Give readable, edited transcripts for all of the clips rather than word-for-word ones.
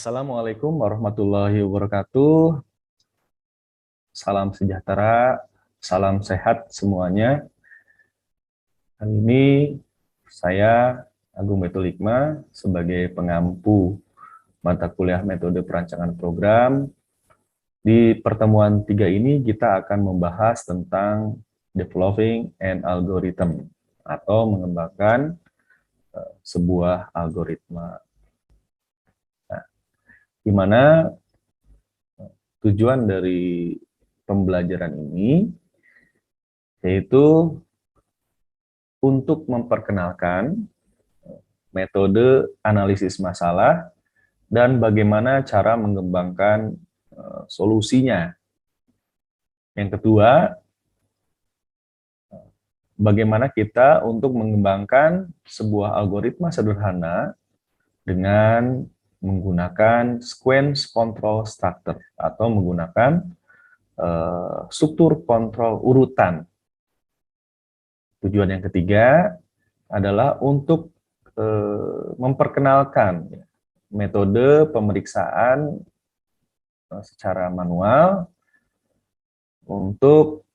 Assalamualaikum warahmatullahi wabarakatuh. Salam sejahtera, salam sehat semuanya. Hari ini saya Agung Betul Hikmah sebagai pengampu mata kuliah metode perancangan program. Di pertemuan 3 ini kita akan membahas tentang developing an algorithm atau mengembangkan sebuah algoritma. Di mana tujuan dari pembelajaran ini yaitu untuk memperkenalkan metode analisis masalah dan bagaimana cara mengembangkan solusinya. Yang kedua, bagaimana kita untuk mengembangkan sebuah algoritma sederhana dengan menggunakan sequence control structure atau menggunakan struktur kontrol urutan. Tujuan yang ketiga adalah untuk memperkenalkan metode pemeriksaan secara manual untuk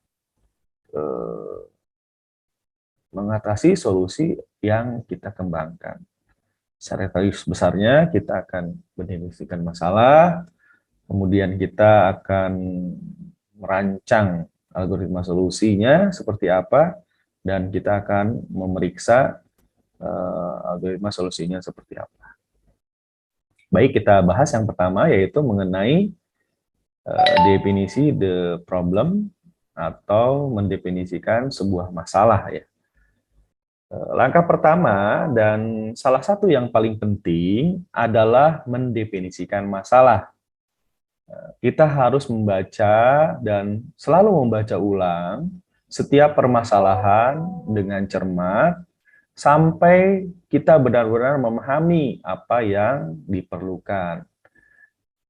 mengatasi solusi yang kita kembangkan. Secara garis besarnya kita akan mendefinisikan masalah, kemudian kita akan merancang algoritma solusinya seperti apa, dan kita akan memeriksa algoritma solusinya seperti apa. Baik, kita bahas yang pertama yaitu mengenai definisi the problem atau mendefinisikan sebuah masalah ya. Langkah pertama dan salah satu yang paling penting adalah mendefinisikan masalah. Kita harus membaca dan selalu membaca ulang setiap permasalahan dengan cermat sampai kita benar-benar memahami apa yang diperlukan.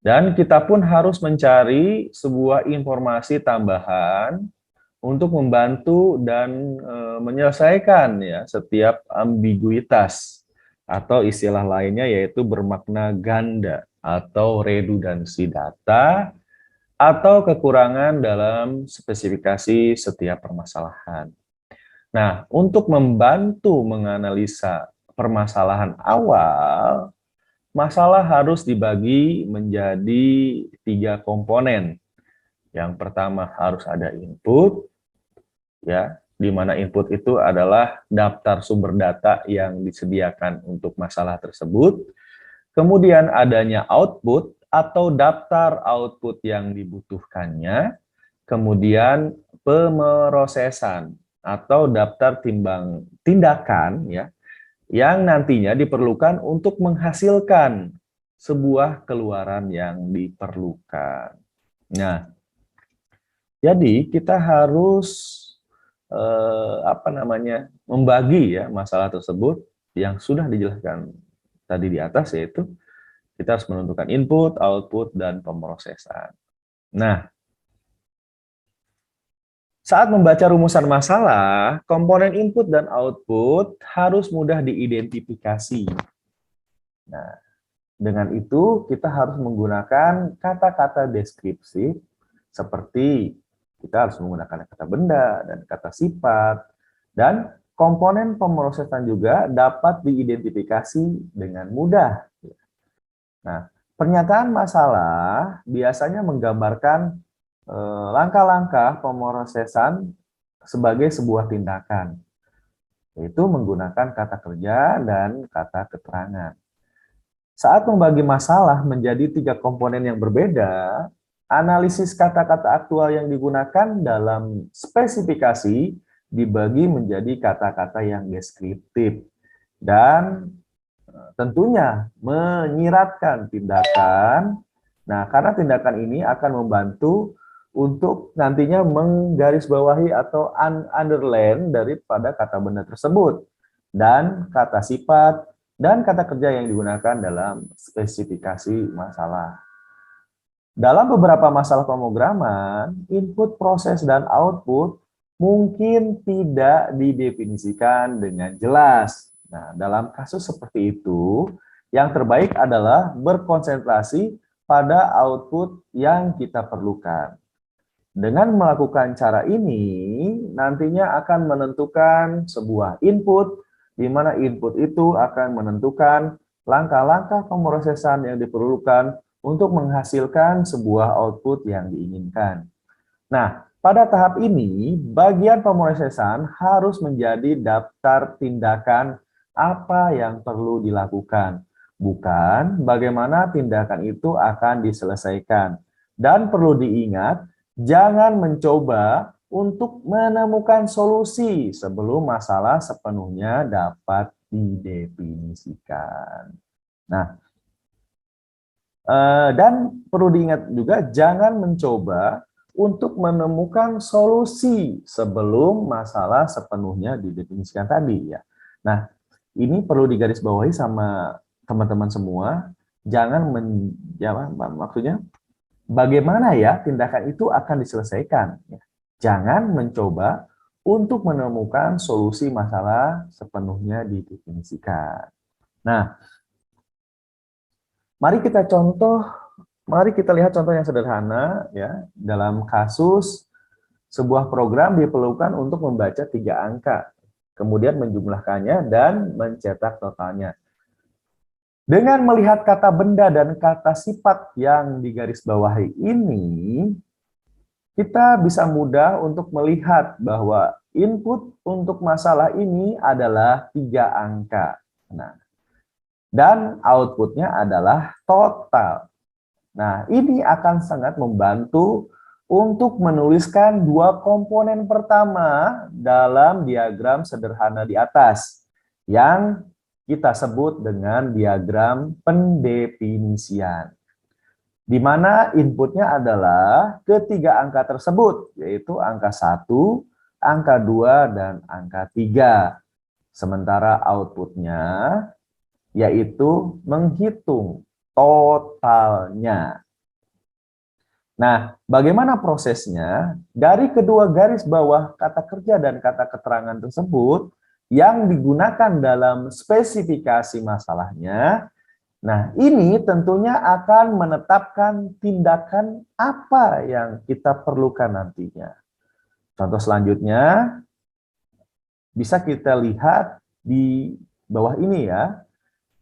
Dan kita pun harus mencari sebuah informasi tambahan untuk membantu dan menyelesaikan ya setiap ambiguitas atau istilah lainnya yaitu bermakna ganda atau redundansi data atau kekurangan dalam spesifikasi setiap permasalahan. Nah, untuk membantu menganalisa permasalahan awal, masalah harus dibagi menjadi 3 komponen. Yang pertama harus ada input, ya, di mana input itu adalah daftar sumber data yang disediakan untuk masalah tersebut. Kemudian adanya output atau daftar output yang dibutuhkannya. Kemudian pemrosesan atau daftar tindakan ya yang nantinya diperlukan untuk menghasilkan sebuah keluaran yang diperlukan. Nah, jadi kita harus membagi ya masalah tersebut yang sudah dijelaskan tadi di atas, yaitu kita harus menentukan input, output, dan pemrosesan. Nah, saat membaca rumusan masalah, komponen input dan output harus mudah diidentifikasi. Nah, dengan itu kita harus menggunakan kata-kata deskripsi seperti kita harus menggunakan kata benda dan kata sifat, dan komponen pemrosesan juga dapat diidentifikasi dengan mudah. Nah, pernyataan masalah biasanya menggambarkan langkah-langkah pemrosesan sebagai sebuah tindakan, yaitu menggunakan kata kerja dan kata keterangan. Saat membagi masalah menjadi 3 komponen yang berbeda, analisis kata-kata aktual yang digunakan dalam spesifikasi dibagi menjadi kata-kata yang deskriptif dan tentunya menyiratkan tindakan. Nah, karena tindakan ini akan membantu untuk nantinya menggarisbawahi atau underline daripada kata benda tersebut dan kata sifat dan kata kerja yang digunakan dalam spesifikasi masalah. Dalam beberapa masalah pemrograman, input, proses, dan output mungkin tidak didefinisikan dengan jelas. Nah, dalam kasus seperti itu, Yang terbaik adalah berkonsentrasi pada output yang kita perlukan. Dengan melakukan cara ini, nantinya akan menentukan sebuah input, di mana input itu akan menentukan langkah-langkah pemrosesan yang diperlukan untuk menghasilkan sebuah output yang diinginkan. Nah, pada tahap ini, bagian pemrosesan harus menjadi daftar tindakan apa yang perlu dilakukan, bukan bagaimana tindakan itu akan diselesaikan. Dan perlu diingat, jangan mencoba untuk menemukan solusi sebelum masalah sepenuhnya dapat didefinisikan. Nah, dan perlu diingat juga, jangan mencoba untuk menemukan solusi sebelum masalah sepenuhnya didefinisikan tadi ya. Nah, ini perlu digarisbawahi sama teman-teman semua. Jangan maksudnya bagaimana ya tindakan itu akan diselesaikan. Jangan mencoba untuk menemukan solusi masalah sepenuhnya didefinisikan. Nah, mari kita lihat contoh yang sederhana ya. Dalam kasus sebuah program diperlukan untuk membaca 3 angka, kemudian menjumlahkannya dan mencetak totalnya. Dengan melihat kata benda dan kata sifat yang digarisbawahi ini, kita bisa mudah untuk melihat bahwa input untuk masalah ini adalah 3 angka. Nah, dan outputnya adalah total. Nah, ini akan sangat membantu untuk menuliskan 2 komponen pertama dalam diagram sederhana di atas, yang kita sebut dengan diagram pendefinisian, di mana inputnya adalah ketiga angka tersebut, yaitu angka 1, angka 2, dan angka 3. Sementara outputnya yaitu menghitung totalnya. Nah, bagaimana prosesnya? Dari kedua garis bawah kata kerja dan kata keterangan tersebut yang digunakan dalam spesifikasi masalahnya, nah ini tentunya akan menetapkan tindakan apa yang kita perlukan nantinya. Contoh selanjutnya bisa kita lihat di bawah ini ya.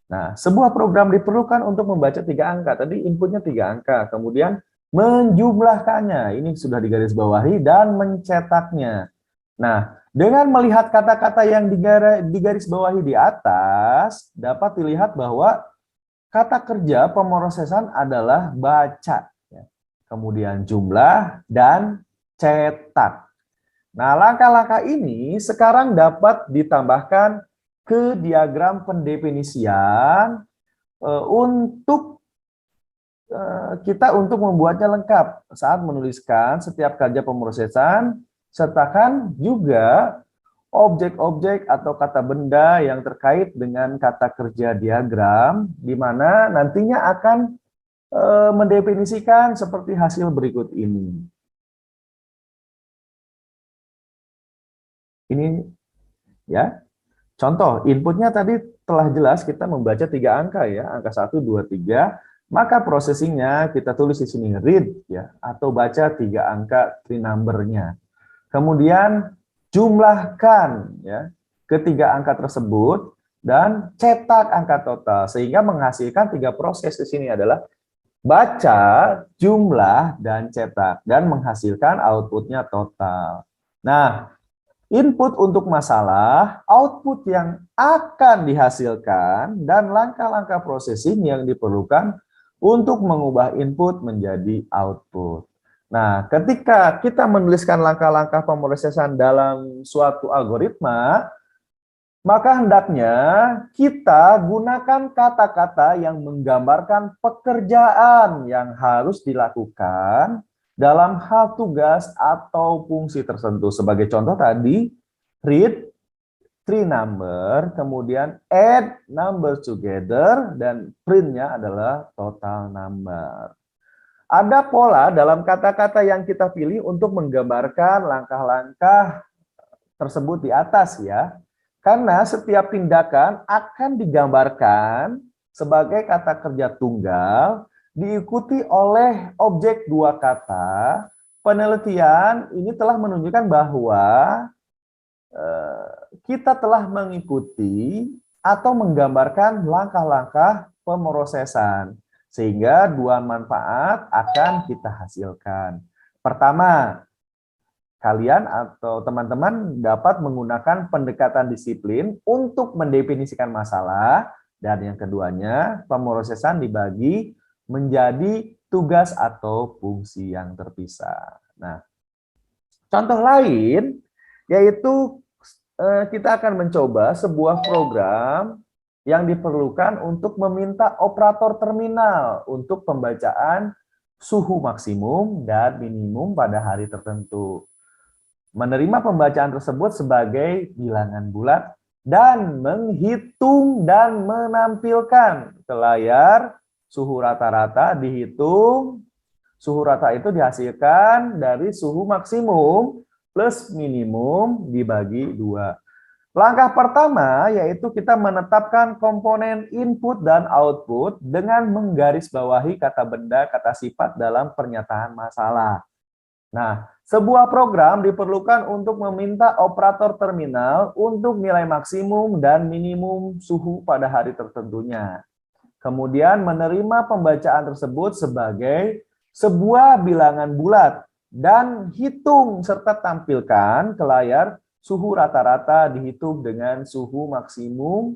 Nah, sebuah program diperlukan untuk membaca 3 angka. Tadi inputnya 3 angka, kemudian menjumlahkannya, ini sudah digarisbawahi, dan mencetaknya. Nah, dengan melihat kata-kata yang digarisbawahi di atas, dapat dilihat bahwa kata kerja pemrosesan adalah baca, kemudian jumlah, dan cetak. Nah, langkah-langkah ini sekarang dapat ditambahkan ke diagram pendefinisian untuk kita untuk membuatnya lengkap. Saat menuliskan setiap kerja pemrosesan, sertakan juga objek-objek atau kata benda yang terkait dengan kata kerja diagram, di mana nantinya akan mendefinisikan seperti hasil berikut ini. Ini ya, contoh inputnya tadi telah jelas kita membaca 3 angka ya, angka 1, 2, 3. Maka processingnya kita tulis di sini read ya, atau baca 3 angka tree number-nya. Kemudian jumlahkan ya ketiga angka tersebut dan cetak angka total, sehingga menghasilkan 3 proses di sini adalah baca, jumlah, dan cetak, dan menghasilkan outputnya total. Nah, input untuk masalah, output yang akan dihasilkan, dan langkah-langkah processing yang diperlukan untuk mengubah input menjadi output. Nah, ketika kita menuliskan langkah-langkah pemrosesan dalam suatu algoritma, maka hendaknya kita gunakan kata-kata yang menggambarkan pekerjaan yang harus dilakukan dalam hal tugas atau fungsi tertentu. Sebagai contoh tadi, read, tree number, kemudian add number together, dan print-nya adalah total number. Ada pola dalam kata-kata yang kita pilih untuk menggambarkan langkah-langkah tersebut di atas ya. Karena setiap tindakan akan digambarkan sebagai kata kerja tunggal diikuti oleh objek dua kata, penelitian ini telah menunjukkan bahwa kita telah mengikuti atau menggambarkan langkah-langkah pemrosesan, sehingga dua manfaat akan kita hasilkan. Pertama, kalian atau teman-teman dapat menggunakan pendekatan disiplin untuk mendefinisikan masalah, dan yang keduanya, pemrosesan dibagi menjadi tugas atau fungsi yang terpisah. Nah, contoh lain yaitu kita akan mencoba sebuah program yang diperlukan untuk meminta operator terminal untuk pembacaan suhu maksimum dan minimum pada hari tertentu. Menerima pembacaan tersebut sebagai bilangan bulat dan menghitung dan menampilkan ke layar suhu rata-rata dihitung. Suhu rata itu dihasilkan dari suhu maksimum plus minimum dibagi 2. Langkah pertama yaitu kita menetapkan komponen input dan output dengan menggarisbawahi kata benda, kata sifat dalam pernyataan masalah. Nah, sebuah program diperlukan untuk meminta operator terminal untuk nilai maksimum dan minimum suhu pada hari tertentunya. Kemudian menerima pembacaan tersebut sebagai sebuah bilangan bulat dan hitung serta tampilkan ke layar suhu rata-rata dihitung dengan suhu maksimum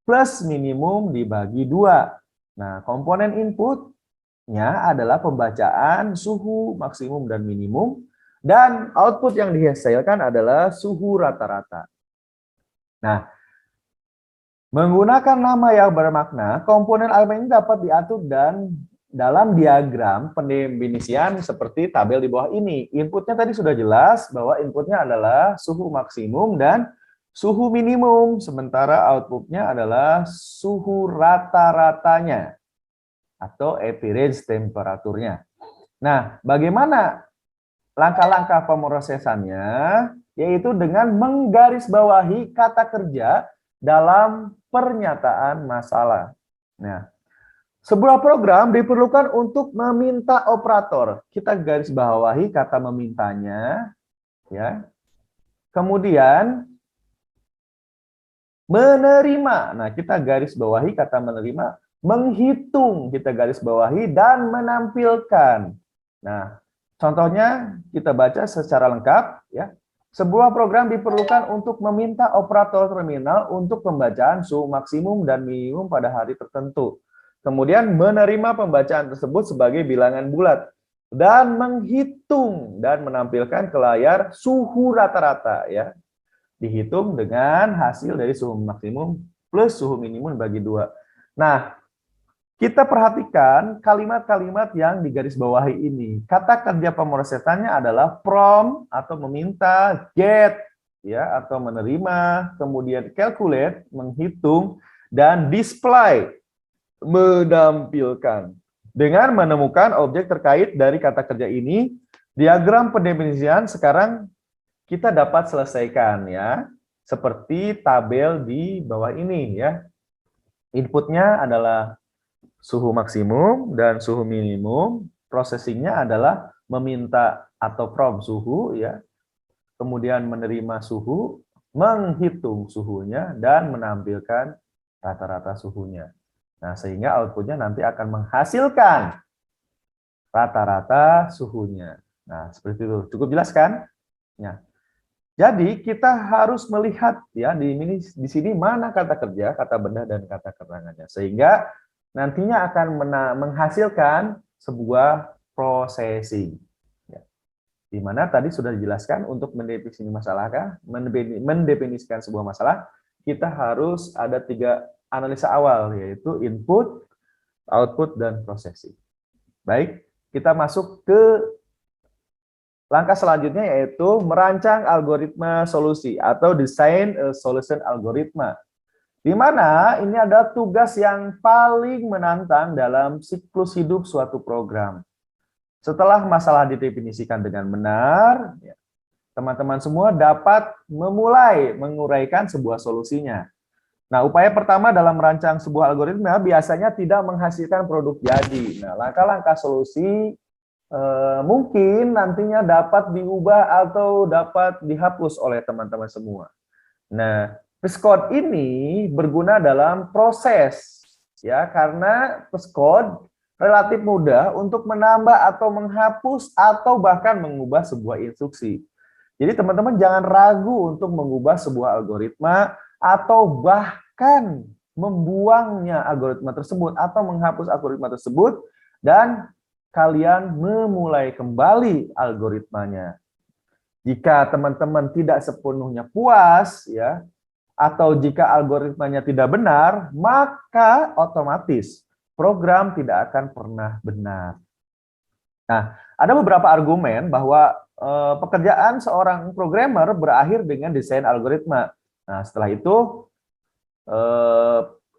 plus minimum dibagi 2. Nah, komponen inputnya adalah pembacaan suhu maksimum dan minimum, dan output yang dihasilkan adalah suhu rata-rata. Nah, menggunakan nama yang bermakna, komponen elemen ini dapat diatur dan dalam diagram pendefinisian seperti tabel di bawah ini. Inputnya tadi sudah jelas bahwa inputnya adalah suhu maksimum dan suhu minimum, sementara outputnya adalah suhu rata-ratanya atau average temperaturnya. Nah, bagaimana langkah-langkah pemrosesannya? Yaitu dengan menggarisbawahi kata kerja dalam pernyataan masalah. Nah, sebuah program diperlukan untuk meminta operator. Kita garis bawahi kata memintanya, ya. Kemudian menerima. Nah, kita garis bawahi kata menerima, menghitung kita garis bawahi dan menampilkan. Nah, contohnya kita baca secara lengkap, ya. Sebuah program diperlukan untuk meminta operator terminal untuk pembacaan suhu maksimum dan minimum pada hari tertentu. Kemudian menerima pembacaan tersebut sebagai bilangan bulat dan menghitung dan menampilkan ke layar suhu rata-rata, ya. Dihitung dengan hasil dari suhu maksimum plus suhu minimum bagi 2. Nah, kita perhatikan kalimat-kalimat yang digarisbawahi ini. Kata kerja pemrosesannya adalah from atau meminta, get ya atau menerima, kemudian calculate menghitung, dan display menampilkan. Dengan menemukan objek terkait dari kata kerja ini, diagram pendefinisian sekarang kita dapat selesaikan ya, seperti tabel di bawah ini ya. Inputnya adalah suhu maksimum dan suhu minimum, processingnya adalah meminta atau from suhu ya, kemudian menerima suhu, menghitung suhunya, dan menampilkan rata-rata suhunya. Nah, sehingga outputnya nanti akan menghasilkan rata-rata suhunya. Nah, seperti itu. Cukup jelas kan? Ya. Jadi kita harus melihat ya di sini mana kata kerja, kata benda, dan kata keterangannya, sehingga nantinya akan menghasilkan sebuah processing. Ya. Di mana tadi sudah dijelaskan untuk mendefinisikan sebuah masalah, kita harus ada 3 analisa awal, yaitu input, output, dan processing. Baik, kita masuk ke langkah selanjutnya, yaitu merancang algoritma solusi atau design a solution algoritma. Di mana ini adalah tugas yang paling menantang dalam siklus hidup suatu program. Setelah masalah didefinisikan dengan benar, teman-teman semua dapat memulai menguraikan sebuah solusinya. Nah, upaya pertama dalam merancang sebuah algoritma biasanya tidak menghasilkan produk jadi. Nah, langkah-langkah solusi mungkin nantinya dapat diubah atau dapat dihapus oleh teman-teman semua. Nah, Pescode ini berguna dalam proses, ya, karena Pescode relatif mudah untuk menambah atau menghapus atau bahkan mengubah sebuah instruksi. Jadi teman-teman jangan ragu untuk mengubah sebuah algoritma atau bahkan membuangnya algoritma tersebut atau menghapus algoritma tersebut dan kalian memulai kembali algoritmanya. Jika teman-teman tidak sepenuhnya puas, ya, atau jika algoritmanya tidak benar, maka otomatis program tidak akan pernah benar. Nah, ada beberapa argumen bahwa pekerjaan seorang programmer berakhir dengan desain algoritma. Nah, setelah itu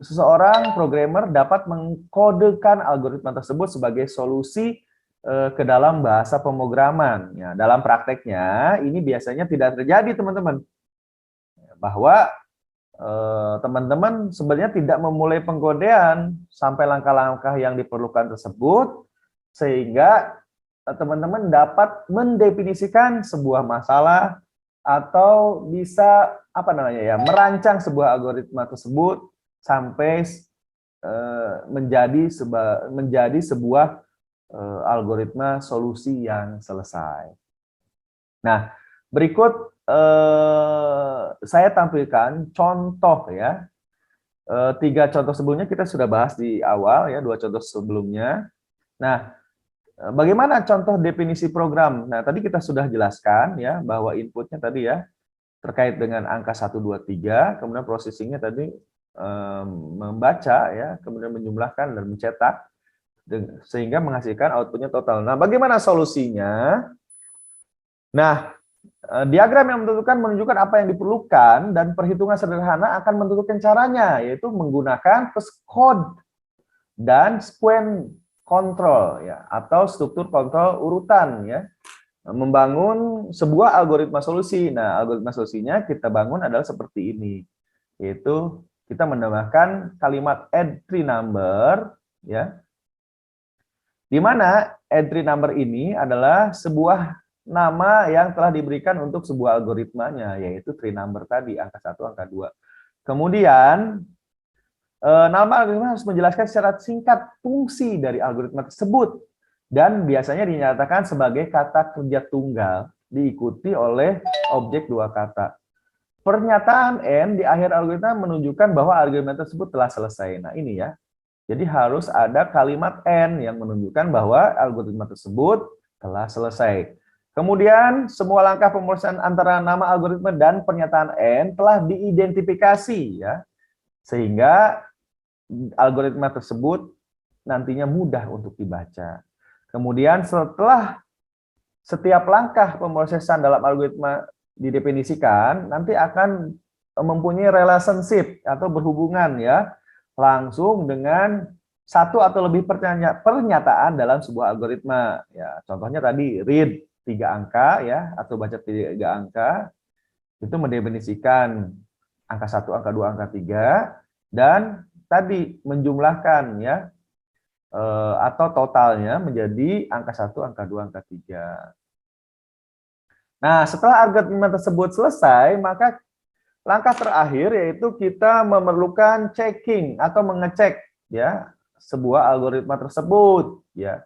seseorang programmer dapat mengkodekan algoritma tersebut sebagai solusi ke dalam bahasa pemrograman. Ya, dalam prakteknya ini biasanya tidak terjadi, teman-teman. Bahwa teman-teman sebenarnya tidak memulai pengkodean sampai langkah-langkah yang diperlukan tersebut, sehingga teman-teman dapat mendefinisikan sebuah masalah atau bisa merancang sebuah algoritma tersebut sampai menjadi sebuah algoritma solusi yang selesai. Nah, berikut saya tampilkan contoh, ya. 3 contoh sebelumnya kita sudah bahas di awal, ya, 2 contoh sebelumnya. Nah, bagaimana contoh definisi program? Nah, tadi kita sudah jelaskan, ya, bahwa inputnya tadi, ya, terkait dengan angka 1, 2, 3, kemudian processingnya tadi membaca, ya, kemudian menjumlahkan dan mencetak, sehingga menghasilkan outputnya total. Nah, bagaimana solusinya? Nah, diagram yang menunjukkan apa yang diperlukan dan perhitungan sederhana akan menentukan caranya, yaitu menggunakan Pescode dan sequence control, ya, atau struktur kontrol urutan, ya, membangun sebuah algoritma solusi. Nah, algoritma solusinya kita bangun adalah seperti ini, yaitu kita menambahkan kalimat add tree number, ya, di mana add tree number ini adalah sebuah nama yang telah diberikan untuk sebuah algoritmanya, yaitu tree number tadi, angka 1, angka 2. Kemudian nama algoritma harus menjelaskan secara singkat fungsi dari algoritma tersebut dan biasanya dinyatakan sebagai kata kerja tunggal diikuti oleh objek 2 kata. Pernyataan N di akhir algoritma menunjukkan bahwa algoritma tersebut telah selesai. Nah, ini, ya. Jadi harus ada kalimat N yang menunjukkan bahwa algoritma tersebut telah selesai. Kemudian semua langkah pemrosesan antara nama algoritma dan pernyataan N telah diidentifikasi, ya. Sehingga algoritma tersebut nantinya mudah untuk dibaca. Kemudian setelah setiap langkah pemrosesan dalam algoritma didefinisikan, nanti akan mempunyai relationship atau berhubungan, ya, langsung dengan satu atau lebih pernyataan dalam sebuah algoritma. Ya, contohnya tadi read 3 angka, ya, atau baca 3 angka, itu mendefinisikan angka 1, angka 2, angka 3, dan tadi menjumlahkan, ya, atau totalnya menjadi angka 1, angka 2, angka 3. Nah, setelah algoritma tersebut selesai, maka langkah terakhir yaitu kita memerlukan checking atau mengecek, ya, sebuah algoritma tersebut, ya,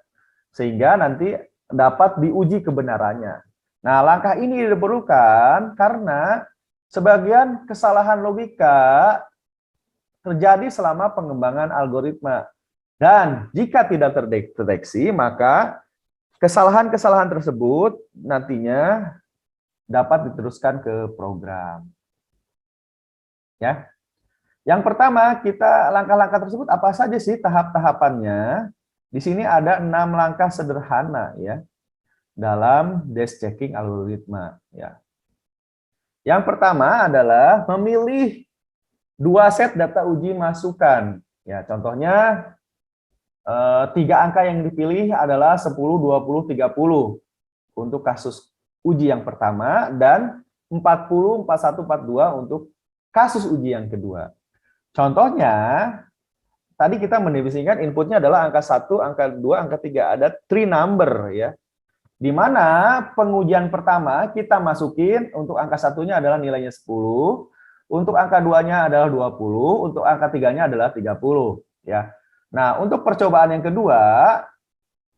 sehingga nanti dapat diuji kebenarannya. Nah, langkah ini diperlukan karena sebagian kesalahan logika terjadi selama pengembangan algoritma. Dan jika tidak terdeteksi, maka kesalahan-kesalahan tersebut nantinya dapat diteruskan ke program. Ya. Yang pertama, kita langkah-langkah tersebut apa saja sih tahap-tahapannya? Di sini ada 6 langkah sederhana, ya, dalam dash checking algoritma, ya. Yang pertama adalah memilih 2 set data uji masukan. Ya, contohnya 3 angka yang dipilih adalah 10, 20, 30 untuk kasus uji yang pertama dan 40, 41, 42 untuk kasus uji yang kedua. Contohnya, tadi kita mendefinisikan inputnya adalah angka 1, angka 2, angka 3. Ada three number ya. Di mana pengujian pertama kita masukin untuk angka satunya adalah nilainya 10, untuk angka 2-nya adalah 20, untuk angka 3-nya adalah 30 ya. Nah, untuk percobaan yang kedua,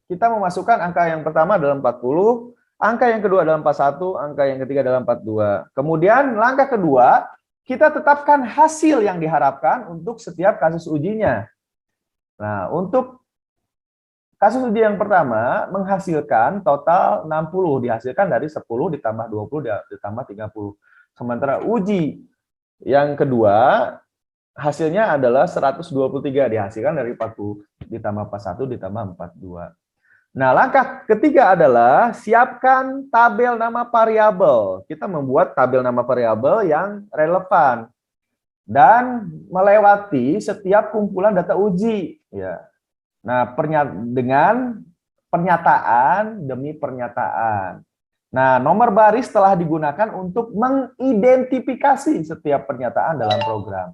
kita memasukkan angka yang pertama adalah 40, angka yang kedua adalah 41, angka yang ketiga adalah 42. Kemudian langkah kedua, kita tetapkan hasil yang diharapkan untuk setiap kasus ujinya. Nah, untuk kasus uji yang pertama menghasilkan total 60, dihasilkan dari 10 ditambah 20 ditambah 30. Sementara uji yang kedua hasilnya adalah 123, dihasilkan dari 40 ditambah 41 ditambah 42. Nah, langkah ketiga adalah siapkan tabel nama variabel. Kita membuat tabel nama variabel yang relevan dan melewati setiap kumpulan data uji ya. Nah, dengan pernyataan demi pernyataan. Nah, nomor baris telah digunakan untuk mengidentifikasi setiap pernyataan dalam program.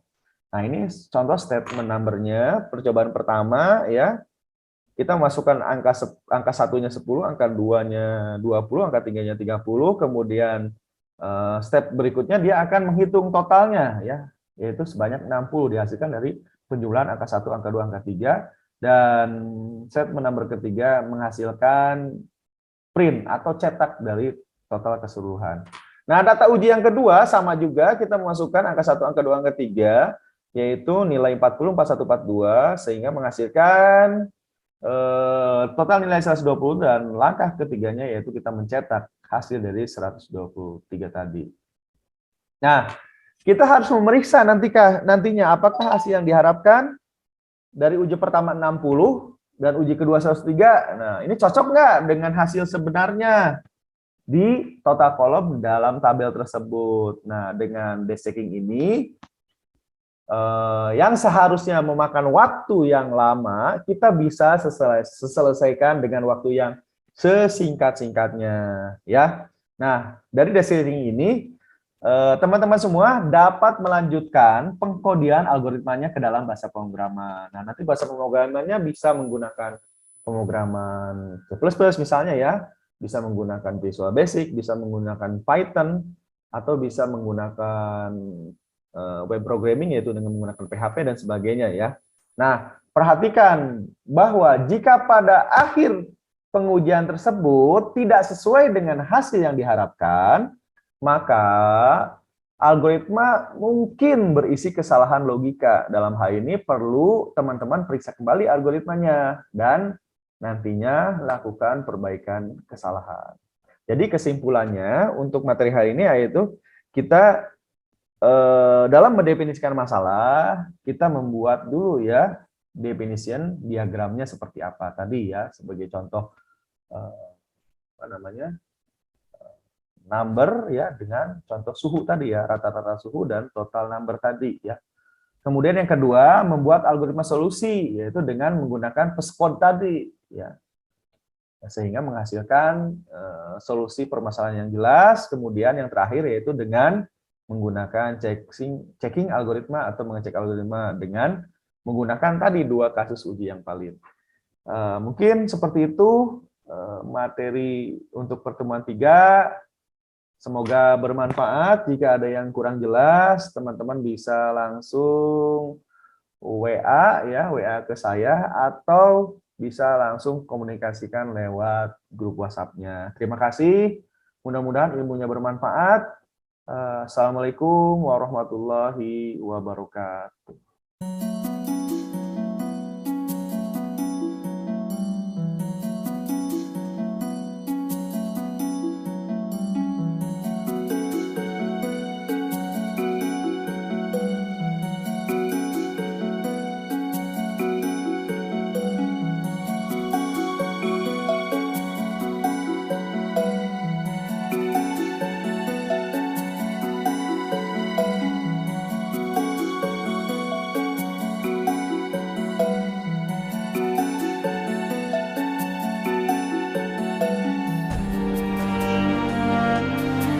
Nah, ini contoh statement number-nya, percobaan pertama ya. Kita masukkan angka satunya 10, angka 2-nya 20, angka 3-nya 30, kemudian step berikutnya dia akan menghitung totalnya ya, yaitu sebanyak 60 dihasilkan dari penjumlahan angka 1, angka 2, angka 3. Dan statement number ketiga menghasilkan print atau cetak dari total keseluruhan. Nah, data uji yang kedua sama juga, kita memasukkan angka 1, angka 2, angka 3, yaitu nilai 40, 41, 42, sehingga menghasilkan total nilai 120, dan langkah ketiganya yaitu kita mencetak hasil dari 123 tadi. Nah, kita harus memeriksa nantinya apakah hasil yang diharapkan dari uji pertama 60 dan uji kedua 103. Nah, ini cocok nggak dengan hasil sebenarnya di total kolom dalam tabel tersebut. Nah, dengan dash checking ini yang seharusnya memakan waktu yang lama, kita bisa selesaikan dengan waktu yang sesingkat-singkatnya ya. Nah, dari dash checking ini teman-teman semua dapat melanjutkan pengkodian algoritmanya ke dalam bahasa pemrograman. Nah, nanti bahasa pemrogramannya bisa menggunakan pemrograman C++ misalnya ya, bisa menggunakan Visual Basic, bisa menggunakan Python, atau bisa menggunakan web programming yaitu dengan menggunakan PHP dan sebagainya ya. Nah, perhatikan bahwa jika pada akhir pengujian tersebut tidak sesuai dengan hasil yang diharapkan, maka algoritma mungkin berisi kesalahan logika. Dalam hal ini perlu teman-teman periksa kembali algoritmanya dan nantinya lakukan perbaikan kesalahan. Jadi kesimpulannya untuk materi hari ini yaitu kita dalam mendefinisikan masalah, kita membuat dulu ya definition diagramnya seperti apa tadi ya, sebagai contoh apa namanya, number ya, dengan contoh suhu tadi ya, rata-rata suhu dan total number tadi ya. Kemudian yang kedua, membuat algoritma solusi, yaitu dengan menggunakan PESCOD tadi ya, sehingga menghasilkan solusi permasalahan yang jelas. Kemudian yang terakhir yaitu dengan menggunakan checking algoritma atau mengecek algoritma dengan menggunakan tadi dua kasus uji yang valid. Mungkin seperti itu materi untuk pertemuan 3. Semoga bermanfaat. Jika ada yang kurang jelas, teman-teman bisa langsung WA ya, WA ke saya, atau bisa langsung komunikasikan lewat grup WhatsApp-nya. Terima kasih. Mudah-mudahan ilmunya bermanfaat. Assalamualaikum warahmatullahi wabarakatuh.